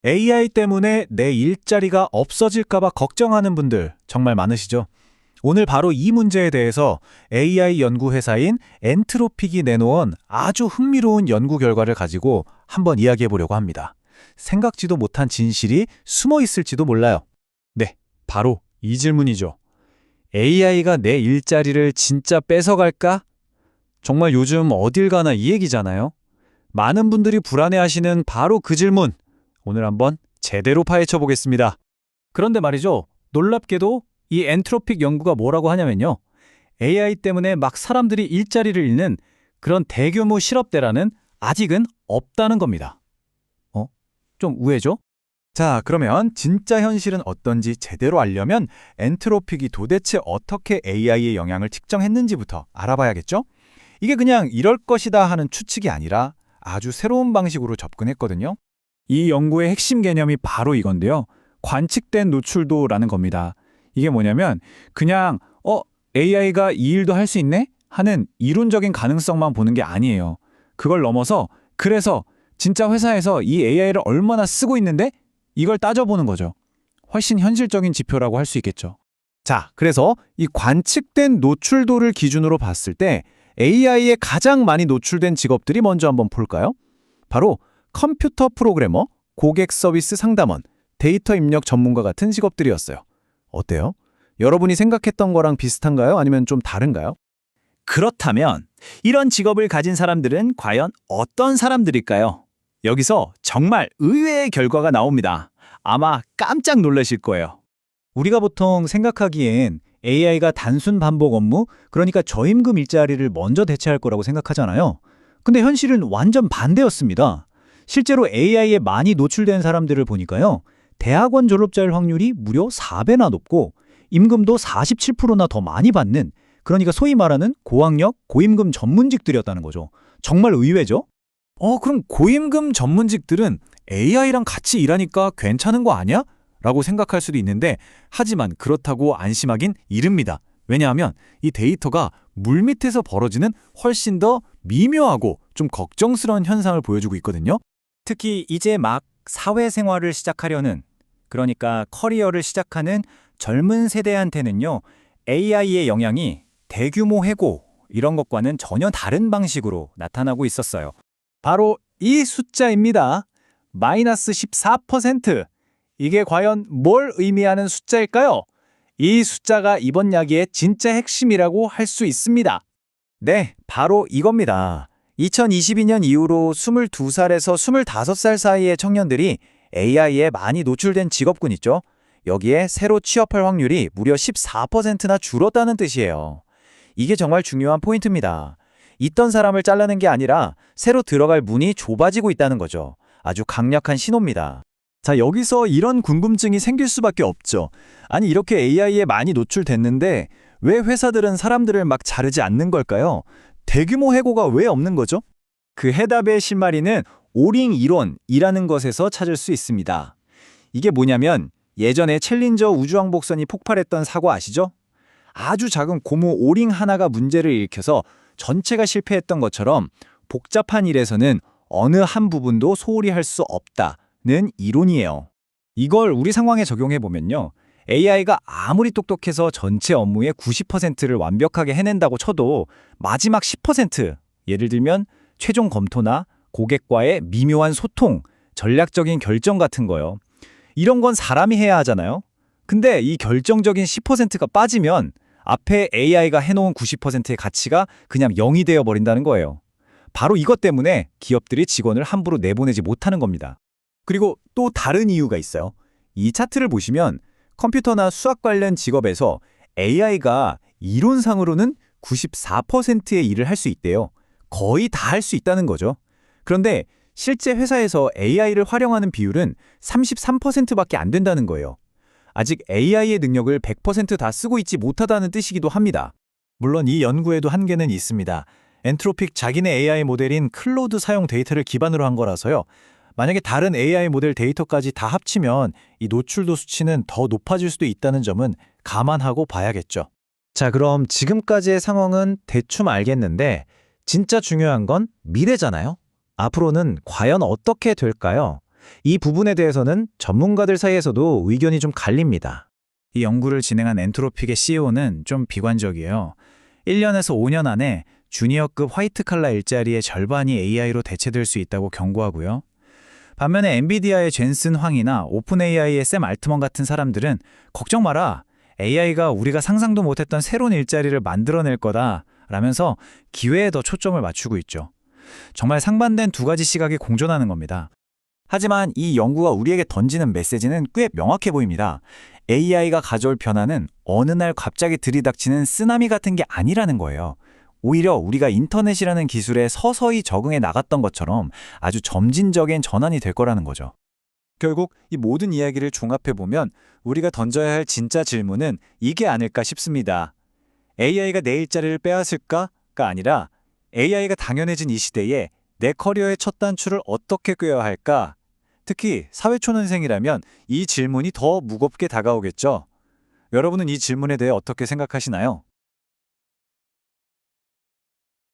AI 때문에 내 일자리가 없어질까 봐 걱정하는 분들 정말 많으시죠? 오늘 바로 이 문제에 대해서 AI 연구 회사인 엔트로픽이 내놓은 아주 흥미로운 연구 결과를 가지고 한번 이야기해 보려고 합니다. 생각지도 못한 진실이 숨어 있을지도 몰라요. 네, 바로 이 질문이죠. AI가 내 일자리를 진짜 뺏어갈까? 정말 요즘 어딜 가나 이 얘기잖아요. 많은 분들이 불안해하시는 바로 그 질문. 오늘 한번 제대로 파헤쳐 보겠습니다. 그런데 말이죠. 놀랍게도 이 엔트로픽 연구가 뭐라고 하냐면요. AI 때문에 막 사람들이 일자리를 잃는 그런 대규모 실업대란은 아직은 없다는 겁니다. 좀 우회죠? 자, 그러면 진짜 현실은 어떤지 제대로 알려면 엔트로픽이 도대체 어떻게 AI의 영향을 측정했는지부터 알아봐야겠죠? 이게 그냥 이럴 것이다 하는 추측이 아니라 아주 새로운 방식으로 접근했거든요. 이 연구의 핵심 개념이 바로 이건데요. 관측된 노출도라는 겁니다. 이게 뭐냐면 그냥 AI가 이 일도 할 수 있네? 하는 이론적인 가능성만 보는 게 아니에요. 그걸 넘어서 그래서 진짜 회사에서 이 AI를 얼마나 쓰고 있는데 이걸 따져보는 거죠. 훨씬 현실적인 지표라고 할 수 있겠죠. 자, 그래서 이 관측된 노출도를 기준으로 봤을 때 AI에 가장 많이 노출된 직업들이 먼저 한번 볼까요? 바로 컴퓨터 프로그래머, 고객 서비스 상담원, 데이터 입력 전문가 같은 직업들이었어요. 어때요? 여러분이 생각했던 거랑 비슷한가요? 아니면 좀 다른가요? 그렇다면 이런 직업을 가진 사람들은 과연 어떤 사람들일까요? 여기서 정말 의외의 결과가 나옵니다. 아마 깜짝 놀라실 거예요. 우리가 보통 생각하기엔 AI가 단순 반복 업무, 그러니까 저임금 일자리를 먼저 대체할 거라고 생각하잖아요. 근데 현실은 완전 반대였습니다. 실제로 AI에 많이 노출된 사람들을 보니까요. 대학원 졸업자일 확률이 무려 4배나 높고 임금도 47%나 더 많이 받는, 그러니까 소위 말하는 고학력, 고임금 전문직들이었다는 거죠. 정말 의외죠? 그럼 고임금 전문직들은 AI랑 같이 일하니까 괜찮은 거 아니야? 라고 생각할 수도 있는데, 하지만 그렇다고 안심하긴 이릅니다. 왜냐하면 이 데이터가 물밑에서 벌어지는 훨씬 더 미묘하고 좀 걱정스러운 현상을 보여주고 있거든요. 특히 이제 막 사회생활을 시작하려는, 그러니까 커리어를 시작하는 젊은 세대한테는요, AI의 영향이 대규모 해고, 이런 것과는 전혀 다른 방식으로 나타나고 있었어요. 바로 이 숫자입니다. 마이너스 14%. 이게 과연 뭘 의미하는 숫자일까요? 이 숫자가 이번 이야기의 진짜 핵심이라고 할 수 있습니다. 네, 바로 이겁니다. 2022년 이후로 22살에서 25살 사이의 청년들이 AI에 많이 노출된 직업군 있죠? 여기에 새로 취업할 확률이 무려 14%나 줄었다는 뜻이에요. 이게 정말 중요한 포인트입니다. 있던 사람을 잘라낸 게 아니라 새로 들어갈 문이 좁아지고 있다는 거죠. 아주 강력한 신호입니다. 자, 여기서 이런 궁금증이 생길 수밖에 없죠. 아니, 이렇게 AI에 많이 노출됐는데 왜 회사들은 사람들을 막 자르지 않는 걸까요? 대규모 해고가 왜 없는 거죠? 그 해답의 실마리는 오링 이론이라는 것에서 찾을 수 있습니다. 이게 뭐냐면 예전에 챌린저 우주왕복선이 폭발했던 사고 아시죠? 아주 작은 고무 오링 하나가 문제를 일으켜서 전체가 실패했던 것처럼 복잡한 일에서는 어느 한 부분도 소홀히 할 수 없다는 이론이에요. 이걸 우리 상황에 적용해보면요. AI가 아무리 똑똑해서 전체 업무의 90%를 완벽하게 해낸다고 쳐도 마지막 10%, 예를 들면 최종 검토나 고객과의 미묘한 소통, 전략적인 결정 같은 거요. 이런 건 사람이 해야 하잖아요. 근데 이 결정적인 10%가 빠지면 앞에 AI가 해놓은 90%의 가치가 그냥 0이 되어버린다는 거예요. 바로 이것 때문에 기업들이 직원을 함부로 내보내지 못하는 겁니다. 그리고 또 다른 이유가 있어요. 이 차트를 보시면 컴퓨터나 수학 관련 직업에서 AI가 이론상으로는 94%의 일을 할 수 있대요. 거의 다 할 수 있다는 거죠. 그런데 실제 회사에서 AI를 활용하는 비율은 33%밖에 안 된다는 거예요. 아직 AI의 능력을 100% 다 쓰고 있지 못하다는 뜻이기도 합니다. 물론 이 연구에도 한계는 있습니다. 엔트로픽 자기네 AI 모델인 클로드 사용 데이터를 기반으로 한 거라서요. 만약에 다른 AI 모델 데이터까지 다 합치면 이 노출도 수치는 더 높아질 수도 있다는 점은 감안하고 봐야겠죠. 자, 그럼 지금까지의 상황은 대충 알겠는데 진짜 중요한 건 미래잖아요. 앞으로는 과연 어떻게 될까요? 이 부분에 대해서는 전문가들 사이에서도 의견이 좀 갈립니다. 이 연구를 진행한 엔트로픽의 CEO는 좀 비관적이에요. 1년에서 5년 안에 주니어급 화이트 칼라 일자리의 절반이 AI로 대체될 수 있다고 경고하고요. 반면에 엔비디아의 젠슨 황이나 오픈 AI의 샘 알트먼 같은 사람들은 걱정 마라. AI가 우리가 상상도 못했던 새로운 일자리를 만들어낼 거다 라면서 기회에 더 초점을 맞추고 있죠. 정말 상반된 두 가지 시각이 공존하는 겁니다. 하지만 이 연구가 우리에게 던지는 메시지는 꽤 명확해 보입니다. AI가 가져올 변화는 어느 날 갑자기 들이닥치는 쓰나미 같은 게 아니라는 거예요. 오히려 우리가 인터넷이라는 기술에 서서히 적응해 나갔던 것처럼 아주 점진적인 전환이 될 거라는 거죠. 결국 이 모든 이야기를 종합해보면 우리가 던져야 할 진짜 질문은 이게 아닐까 싶습니다. AI가 내 일자리를 빼앗을까가 아니라 AI가 당연해진 이 시대에 내 커리어의 첫 단추를 어떻게 꿰어야 할까? 특히 사회초년생이라면 이 질문이 더 무겁게 다가오겠죠. 여러분은 이 질문에 대해 어떻게 생각하시나요?